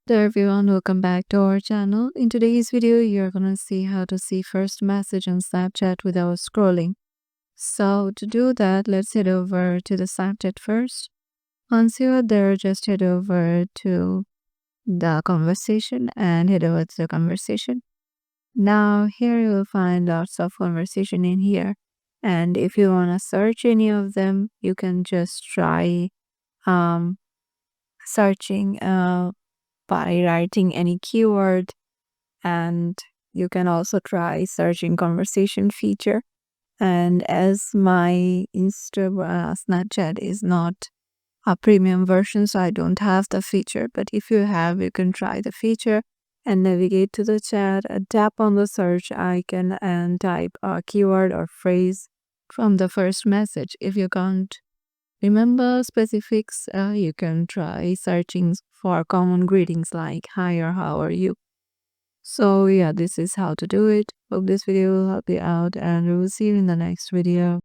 Hello everyone, welcome back to our channel. In today's video, you're gonna see how to see first message on Snapchat without scrolling. So to do that, let's head over to the Snapchat first. Once you're there, just head over to the conversation and head over to the conversation. Now here you will find lots of conversation in here. And if you wanna search any of them, you can just try um searching by writing any keyword, and you can also try searching conversation feature. And as my Snapchat is not a premium version, so I don't have the feature, but if you have, you can try the feature and navigate to the chat, tap on the search icon and type a keyword or phrase from the first message. If you can't remember specifics, you can try searching for common greetings like hi or how are you. So yeah, this is how to do it. Hope this video will help you out, and we will see you in the next video.